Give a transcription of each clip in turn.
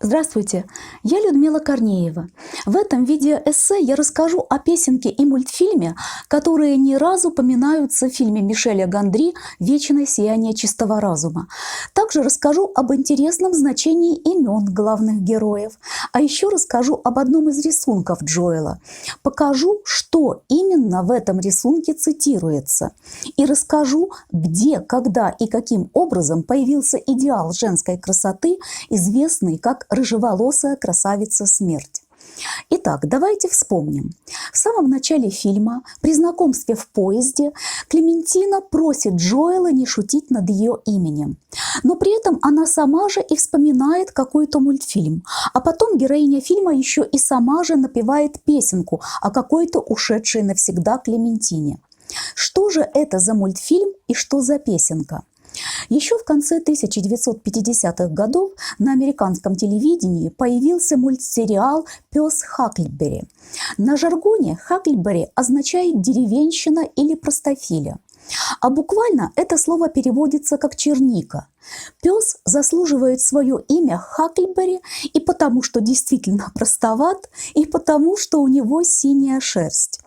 Здравствуйте, я Людмила Корнеева. В этом видеоэссе я расскажу о песенке и мультфильме, которые не раз упоминаются в фильме Мишеля Гондри «Вечное сияние чистого разума». Также расскажу об интересном значении имен главных героев. А еще расскажу об одном из рисунков Джоэла. Покажу, что именно в этом рисунке цитируется. И расскажу, где, когда и каким образом появился идеал женской красоты, известный как рыжеволосая красавица Смерть. Итак, давайте вспомним. В самом начале фильма, при знакомстве в поезде, Клементина просит Джоэла не шутить над ее именем. Но при этом она сама же и вспоминает какой-то мультфильм. А потом героиня фильма еще и сама же напевает песенку о какой-то ушедшей навсегда Клементине. Что же это за мультфильм и что за песенка? Еще в конце 1950-х годов на американском телевидении появился мультсериал «Пес Хакльберри». На жаргоне Хакльберри означает «деревенщина» или «простофиля». А буквально это слово переводится как «черника». Пес заслуживает свое имя Хакльберри и потому, что действительно простоват, и потому, что у него синяя шерсть.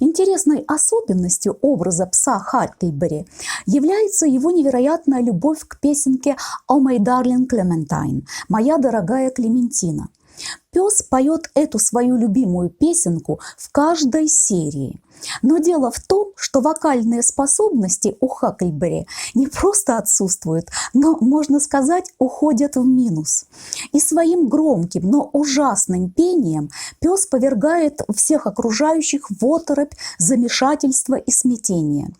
Интересной особенностью образа пса Хакльберри является его невероятная любовь к песенке «Oh my darling Clementine» – «Моя дорогая Клементина». Пес поет эту свою любимую песенку в каждой серии. Но дело в том, что вокальные способности у Хакльберри не просто отсутствуют, но, можно сказать, уходят в минус. И своим громким, но ужасным пением пес повергает всех окружающих в оторопь, замешательство и смятение.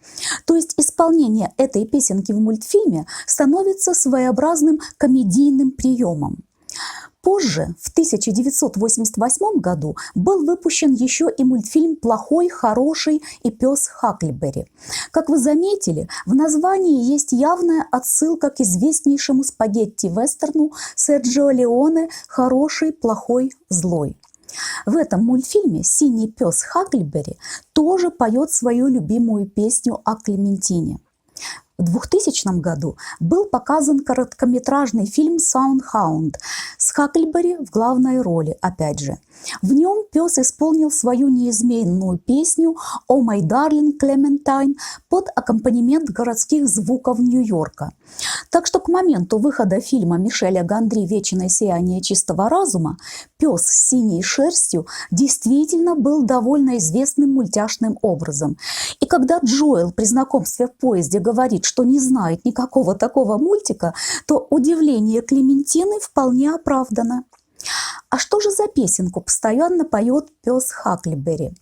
То есть исполнение этой песенки в мультфильме становится своеобразным комедийным приемом. Позже, в 1988 году, был выпущен еще и мультфильм «Плохой, хороший» и «Пес Хакльберри». Как вы заметили, в названии есть явная отсылка к известнейшему спагетти-вестерну Серджио Леоне «Хороший, плохой, злой». В этом мультфильме синий пес Хакльберри тоже поет свою любимую песню о Клементине. В 2000 году был показан короткометражный фильм «Саундхаунд» с Хакльберри в главной роли, опять же. В нем пес исполнил свою неизменную песню «Oh my darling Clementine» под аккомпанемент городских звуков Нью-Йорка. Так что к моменту выхода фильма Мишеля Гондри «Вечное сияние чистого разума» пес с синей шерстью действительно был довольно известным мультяшным образом. И когда Джоэл при знакомстве в поезде говорит, что не знает никакого такого мультика, то удивление Клементины вполне оправдано. А что же за песенку постоянно поет пес Хакльберри?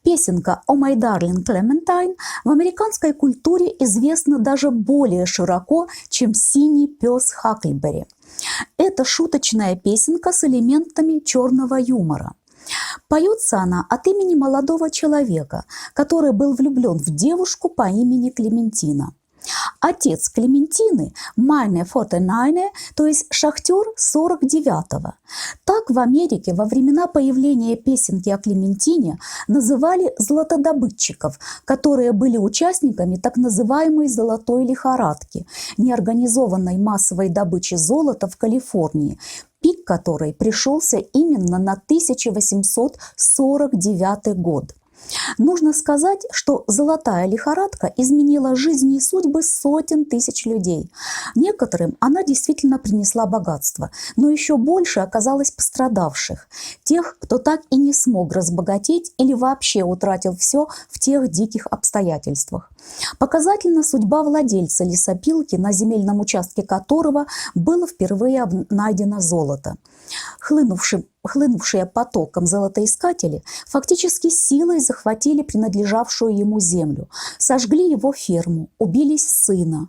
Песенка «Oh my darling Clementine» в американской культуре известна даже более широко, чем «Синий пес Хакльберри». Это шуточная песенка с элементами черного юмора. Поется она от имени молодого человека, который был влюблен в девушку по имени Клементина. Отец Клементины – Майне Фотенайне, то есть шахтер 49-го. Так в Америке во времена появления песенки о Клементине называли золотодобытчиков, которые были участниками так называемой «золотой лихорадки» – неорганизованной массовой добычи золота в Калифорнии, пик которой пришелся именно на 1849 год. Нужно сказать, что золотая лихорадка изменила жизни и судьбы сотен тысяч людей. Некоторым она действительно принесла богатство, но еще больше оказалось пострадавших, тех, кто так и не смог разбогатеть или вообще утратил все в тех диких обстоятельствах. Показательна судьба владельца лесопилки, на земельном участке которого было впервые найдено золото. Хлынувшие потоком золотоискатели фактически силой захватили принадлежавшую ему землю, сожгли его ферму, убили сына.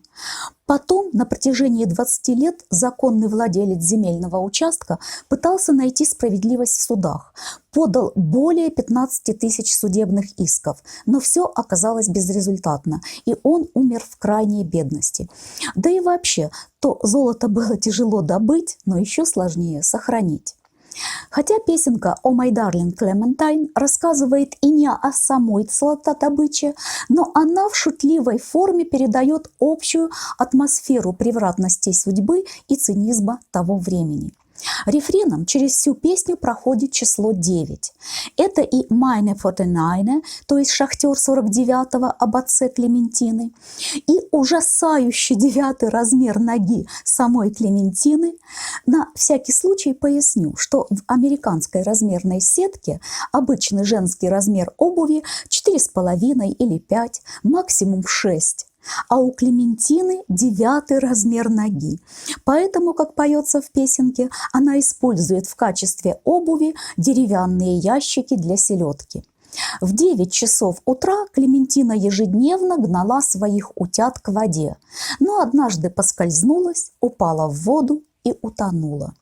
Потом на протяжении 20 лет законный владелец земельного участка пытался найти справедливость в судах, подал более 15 тысяч судебных исков, но все оказалось безрезультатно, и он умер в крайней бедности. Да и вообще, то золото было тяжело добыть, но еще сложнее сохранить. Хотя песенка «Oh my darling Clementine» рассказывает и не о самой золотодобыче, но она в шутливой форме передает общую атмосферу превратностей судьбы и цинизма того времени. Рефреном через всю песню проходит число 9. Это и «Meine 49», то есть «Шахтер 49-го» об отце Клементины, и ужасающий 9-й размер ноги самой Клементины. На всякий случай поясню, что в американской размерной сетке обычный женский размер обуви 4,5 или 5, максимум 6. А у Клементины 9-й размер ноги. Поэтому, как поется в песенке, она использует в качестве обуви деревянные ящики для селедки. В 9 часов утра Клементина ежедневно гнала своих утят к воде, но однажды поскользнулась, упала в воду и утонула.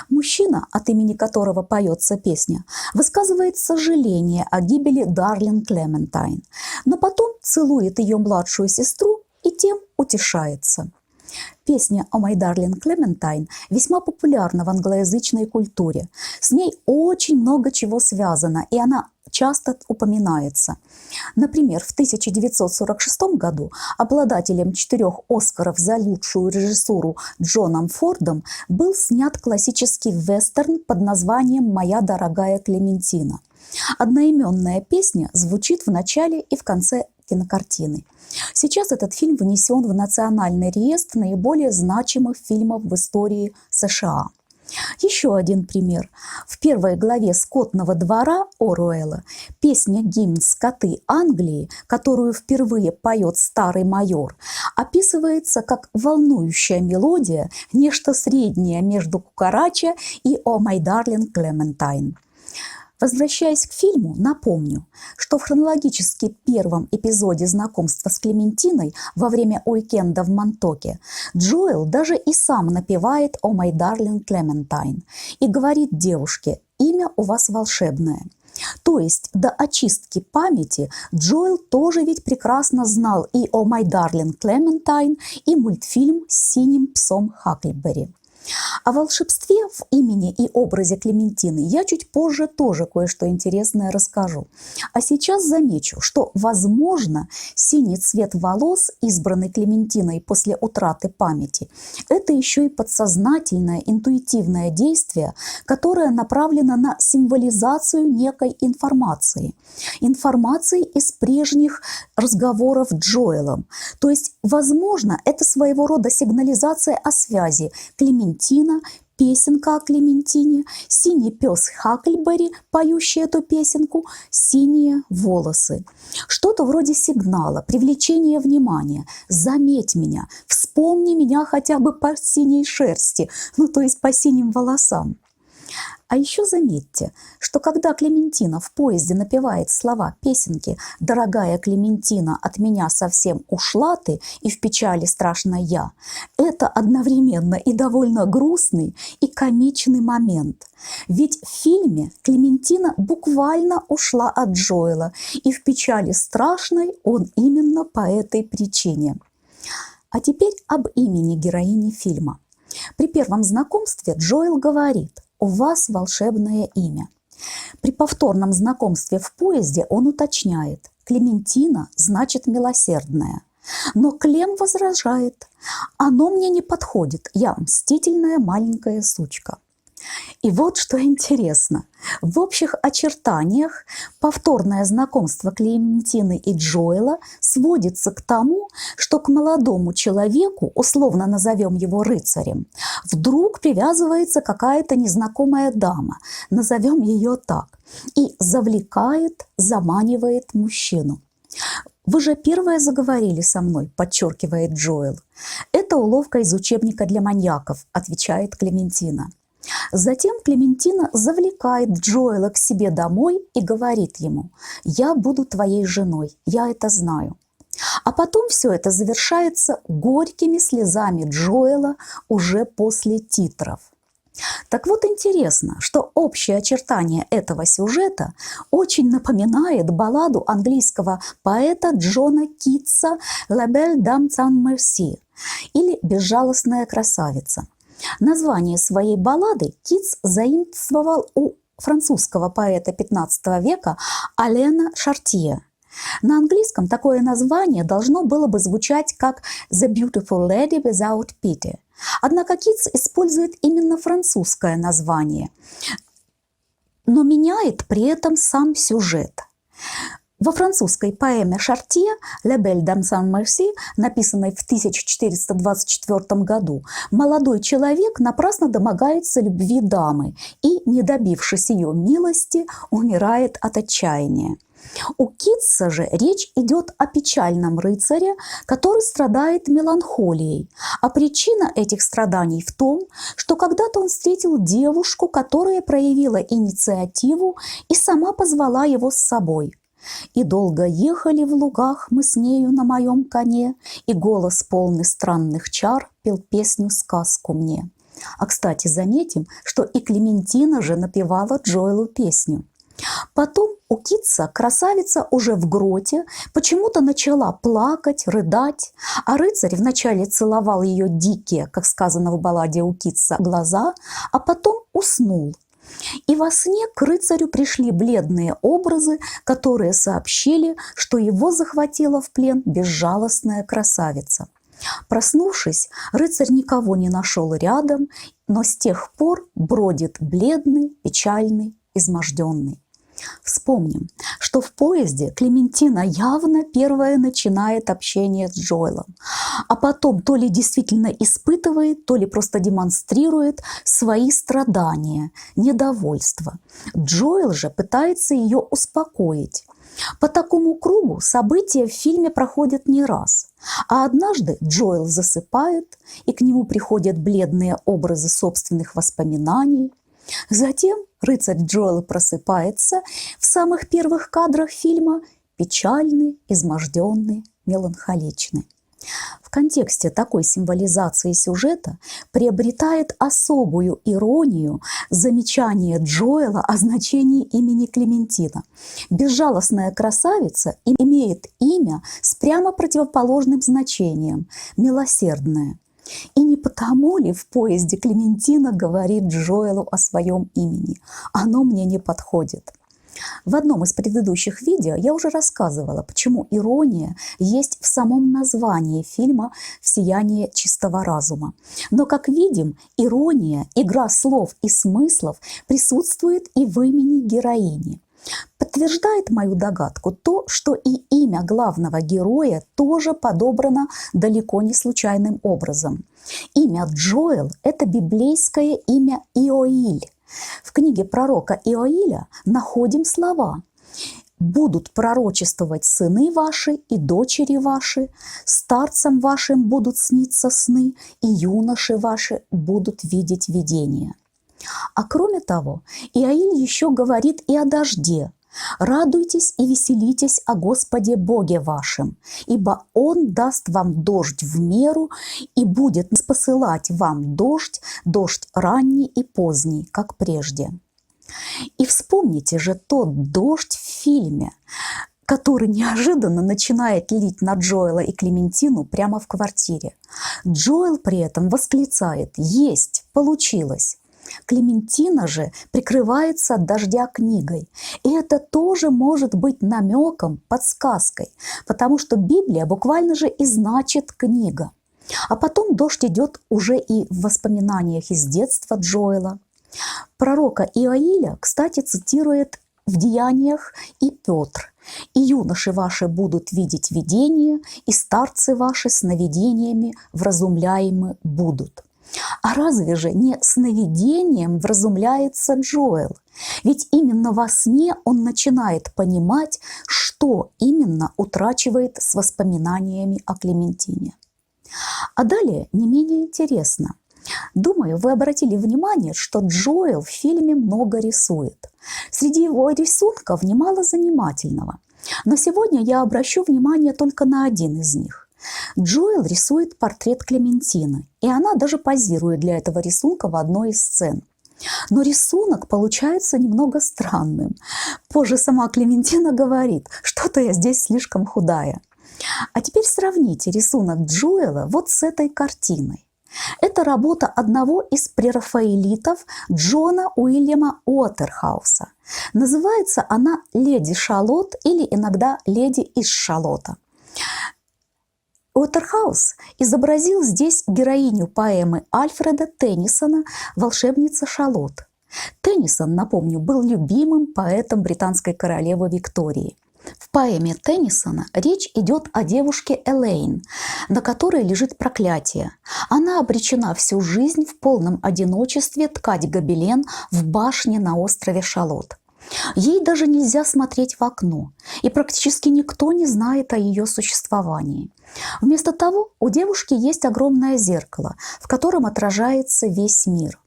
Мужчина, от имени которого поется песня, высказывает сожаление о гибели Дарлин Клементайн, но потом целует ее младшую сестру и тем утешается. Песня «О май Дарлин Клементайн» весьма популярна в англоязычной культуре. С ней очень много чего связано, и она часто упоминается. Например, в 1946 году обладателем 4 Оскаров за лучшую режиссуру Джоном Фордом был снят классический вестерн под названием «Моя дорогая Клементина». Одноименная песня звучит в начале и в конце кинокартины. Сейчас этот фильм внесен в Национальный реестр наиболее значимых фильмов в истории США. Еще один пример. В первой главе «Скотного двора» Оруэлла песня-гимн «Скоты Англии», которую впервые поет старый майор, описывается как волнующая мелодия, нечто среднее между «Кукарача» и «О май Дарлин Клементайн». Возвращаясь к фильму, напомню, что в хронологически первом эпизоде знакомства с Клементиной во время уикенда в Монтоке Джоэл даже и сам напевает «О май Дарлин Клементайн» и говорит девушке: «Имя у вас волшебное». То есть до очистки памяти Джоэл тоже ведь прекрасно знал и «О май Дарлин Клементайн», и мультфильм с синим псом Хакльберри. О волшебстве в имени и образе Клементины я чуть позже тоже кое-что интересное расскажу. А сейчас замечу, что, возможно, синий цвет волос, избранный Клементиной после утраты памяти, это еще и подсознательное, интуитивное действие, которое направлено на символизацию некой информации. Информации из прежних разговоров Джоэлом. То есть, возможно, это своего рода сигнализация о связи Клементина, песенка о Клементине, синий пес Хакльберри, поющий эту песенку, синие волосы. Что-то вроде сигнала, привлечения внимания. Заметь меня, вспомни меня хотя бы по синей шерсти, то есть по синим волосам. А еще заметьте, что когда Клементина в поезде напевает слова песенки «Дорогая Клементина, от меня совсем ушла ты, и в печали страшно я», это одновременно и довольно грустный, и комичный момент. Ведь в фильме Клементина буквально ушла от Джоэла, и в печали страшной он именно по этой причине. А теперь об имени героини фильма. При первом знакомстве Джоэл говорит: «У вас волшебное имя». При повторном знакомстве в поезде он уточняет: «Клементина значит милосердная». Но Клем возражает: «Оно мне не подходит, я мстительная маленькая сучка». И вот что интересно. В общих очертаниях повторное знакомство Клементины и Джоэла сводится к тому, что к молодому человеку, условно назовем его рыцарем, вдруг привязывается какая-то незнакомая дама, назовем ее так, и завлекает, заманивает мужчину. «Вы же первое заговорили со мной», – подчеркивает Джоэл. «Это уловка из учебника для маньяков», – отвечает Клементина. Затем Клементина завлекает Джоэла к себе домой и говорит ему: «Я буду твоей женой, я это знаю». А потом все это завершается горькими слезами Джоэла уже после титров. Так вот, интересно, что общее очертание этого сюжета очень напоминает балладу английского поэта Джона Китса «La belle dame sans merci» или «Безжалостная красавица». Название своей баллады Китс заимствовал у французского поэта XV века Алена Шартье. На английском такое название должно было бы звучать как «The Beautiful Lady Without Pity», Однако Китс использует именно французское название, но меняет при этом сам сюжет. Во французской поэме Шартье «La Belle Dame sans Merci», написанной в 1424 году, молодой человек напрасно домогается любви дамы и, не добившись ее милости, умирает от отчаяния. У Китса же речь идет о печальном рыцаре, который страдает меланхолией, а причина этих страданий в том, что когда-то он встретил девушку, которая проявила инициативу и сама позвала его с собой. «И долго ехали в лугах мы с нею на моем коне, и голос полный странных чар пел песню-сказку мне». А, кстати, заметим, что и Клементина же напевала Джоэлу песню. Потом у Китса красавица уже в гроте почему-то начала плакать, рыдать, а рыцарь вначале целовал ее дикие, как сказано в балладе у Китса, глаза, а потом уснул. И во сне к рыцарю пришли бледные образы, которые сообщили, что его захватила в плен безжалостная красавица. Проснувшись, рыцарь никого не нашел рядом, но с тех пор бродит бледный, печальный, изможденный. Вспомним, что в поезде Клементина явно первая начинает общение с Джоэлом, а потом то ли действительно испытывает, то ли просто демонстрирует свои страдания, недовольство. Джоэл же пытается ее успокоить. По такому кругу события в фильме проходят не раз. А однажды Джоэл засыпает, и к нему приходят бледные образы собственных воспоминаний. Затем рыцарь Джоэл просыпается в самых первых кадрах фильма печальный, изможденный, меланхоличный. В контексте такой символизации сюжета приобретает особую иронию замечание Джоэла о значении имени Клементина. Безжалостная красавица имеет имя с прямо противоположным значением – милосердная. И не потому ли в поезде Клементина говорит Джоэлу о своем имени? Оно мне не подходит. В одном из предыдущих видео я уже рассказывала, почему ирония есть в самом названии фильма «Сияние чистого разума». Но, как видим, ирония, игра слов и смыслов присутствует и в имени героини. Подтверждает мою догадку то, что и имя главного героя тоже подобрано далеко не случайным образом. Имя Джоэл – это библейское имя Иоиль. В книге пророка Иоиля находим слова: «Будут пророчествовать сыны ваши и дочери ваши, старцам вашим будут сниться сны, и юноши ваши будут видеть видения». А кроме того, Иоиль еще говорит и о дожде: «Радуйтесь и веселитесь о Господе Боге вашем, ибо Он даст вам дождь в меру и будет посылать вам дождь ранний и поздний, как прежде». И вспомните же тот дождь в фильме, который неожиданно начинает лить на Джоэла и Клементину прямо в квартире. Джоэл при этом восклицает: «Есть, получилось!» Клементина же прикрывается от дождя книгой. И это тоже может быть намеком, подсказкой, потому что Библия буквально же и значит «книга». А потом дождь идет уже и в воспоминаниях из детства Джоэла. Пророка Иоиля, кстати, цитирует в Деяниях и Петр: «И юноши ваши будут видеть видения, и старцы ваши сновидениями вразумляемы будут». А разве же не сновидением вразумляется Джоэл? Ведь именно во сне он начинает понимать, что именно утрачивает с воспоминаниями о Клементине. А далее не менее интересно. Думаю, вы обратили внимание, что Джоэл в фильме много рисует. Среди его рисунков немало занимательного. Но сегодня я обращу внимание только на один из них. Джоэл рисует портрет Клементины, и она даже позирует для этого рисунка в одной из сцен. Но рисунок получается немного странным. Позже сама Клементина говорит: «Что-то я здесь слишком худая». А теперь сравните рисунок Джоэла вот с этой картиной. Это работа одного из прерафаэлитов Джона Уильяма Уотерхауса. Называется она «Леди Шалот» или иногда «Леди из Шалота». Уотерхаус изобразил здесь героиню поэмы Альфреда Теннисона «Волшебница Шалот». Теннисон, напомню, был любимым поэтом британской королевы Виктории. В поэме Теннисона речь идет о девушке Элейн, на которой лежит проклятие. Она обречена всю жизнь в полном одиночестве ткать гобелен в башне на острове Шалот. Ей даже нельзя смотреть в окно, и практически никто не знает о ее существовании. Вместо того у девушки есть огромное зеркало, в котором отражается весь мир.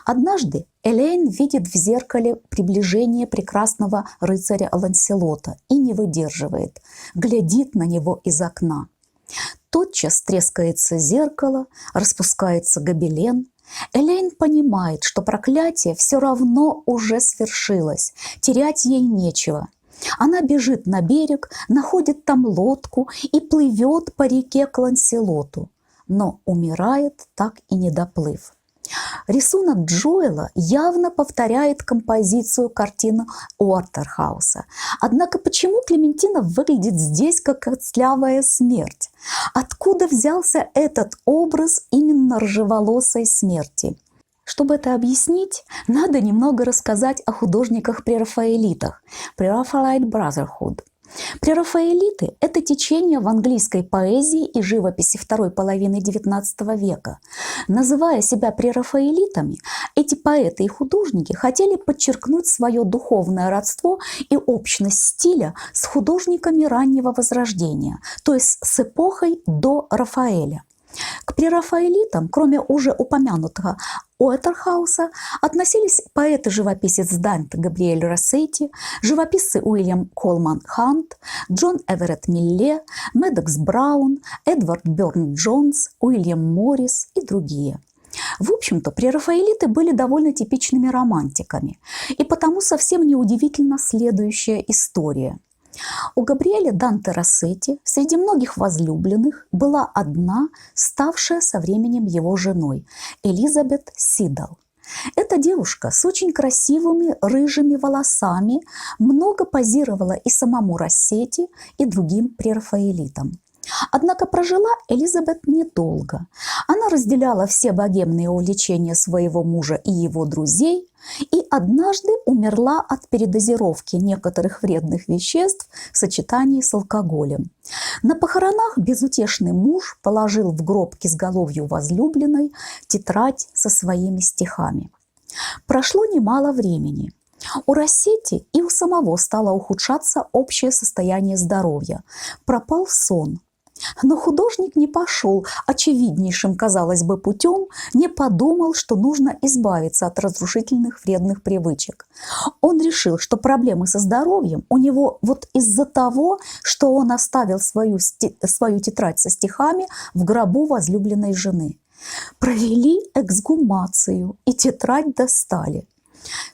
Однажды Элейн видит в зеркале приближение прекрасного рыцаря Ланселота и не выдерживает, глядит на него из окна. Тотчас трескается зеркало, распускается гобелен. Элейн понимает, что проклятие все равно уже свершилось, терять ей нечего. Она бежит на берег, находит там лодку и плывет по реке к Ланселоту, но умирает, так и не доплыв. Рисунок Джоэла явно повторяет композицию картины Уотерхауса. Однако почему Клементина выглядит здесь как костлявая смерть? Откуда взялся этот образ именно рыжеволосой смерти? Чтобы это объяснить, надо немного рассказать о художниках-прерафаэлитах, Pre-Raphaelite Brotherhood. Прерафаэлиты – это течение в английской поэзии и живописи второй половины XIX века. Называя себя прерафаэлитами, эти поэты и художники хотели подчеркнуть свое духовное родство и общность стиля с художниками раннего Возрождения, то есть с эпохой до Рафаэля. К прерафаэлитам, кроме уже упомянутого Уотерхауса, относились поэт-живописец Данте Габриэль Россетти, живописцы Уильям Колман Хант, Джон Эверетт Милле, Мэддокс Браун, Эдвард Бёрн-Джонс, Уильям Моррис и другие. В общем-то, прерафаэлиты были довольно типичными романтиками, и потому совсем неудивительна следующая история. У Габриэля Данте Россетти среди многих возлюбленных была одна, ставшая со временем его женой – Элизабет Сидал. Эта девушка с очень красивыми рыжими волосами много позировала и самому Россетти, и другим прерафаэлитам. Однако прожила Элизабет недолго. Она разделяла все богемные увлечения своего мужа и его друзей и однажды умерла от передозировки некоторых вредных веществ в сочетании с алкоголем. На похоронах безутешный муж положил в гроб к изголовью возлюбленной тетрадь со своими стихами. Прошло немало времени. У Россетти и у самого стало ухудшаться общее состояние здоровья. Пропал сон. Но художник не пошел очевиднейшим, казалось бы, путем, не подумал, что нужно избавиться от разрушительных вредных привычек. Он решил, что проблемы со здоровьем у него вот из-за того, что он оставил свою тетрадь со стихами в гробу возлюбленной жены. Провели эксгумацию и тетрадь достали.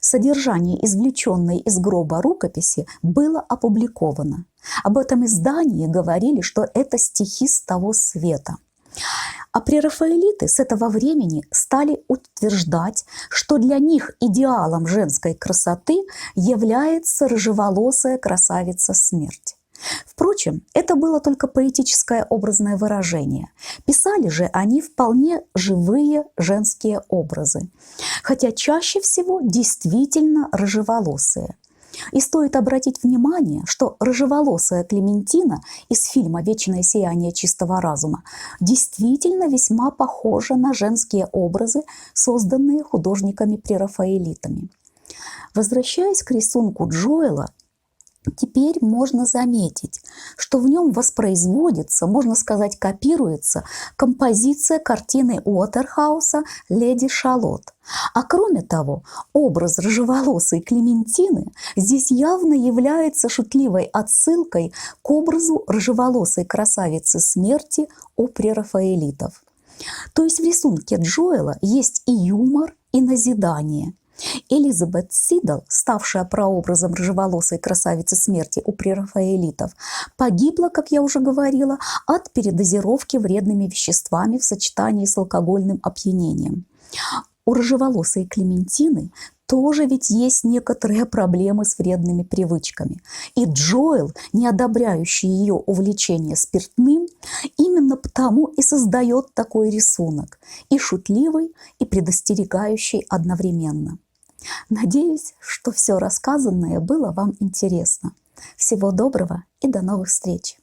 Содержание извлеченной из гроба рукописи было опубликовано. Об этом издании говорили, что это стихи с того света. А прерафаэлиты с этого времени стали утверждать, что для них идеалом женской красоты является рыжеволосая красавица смерть. Впрочем, это было только поэтическое образное выражение. Писали же они вполне живые женские образы, хотя чаще всего действительно рыжеволосые. И стоит обратить внимание, что рыжеволосая Клементина из фильма «Вечное сияние чистого разума» действительно весьма похожа на женские образы, созданные художниками-прерафаэлитами. Возвращаясь к рисунку Джоэла, теперь можно заметить, что в нем воспроизводится, можно сказать, копируется композиция картины Уотерхауса «Леди Шалот». А кроме того, образ рыжеволосой Клементины здесь явно является шутливой отсылкой к образу рыжеволосой красавицы смерти у прерафаэлитов. То есть в рисунке Джоэла есть и юмор, и назидание. Элизабет Сидал, ставшая прообразом рыжеволосой красавицы смерти у прерафаэлитов, погибла, как я уже говорила, от передозировки вредными веществами в сочетании с алкогольным опьянением. У рыжеволосой Клементины тоже ведь есть некоторые проблемы с вредными привычками. И Джоэл, не одобряющий ее увлечение спиртным, именно потому и создает такой рисунок, и шутливый, и предостерегающий одновременно. Надеюсь, что все рассказанное было вам интересно. Всего доброго и до новых встреч!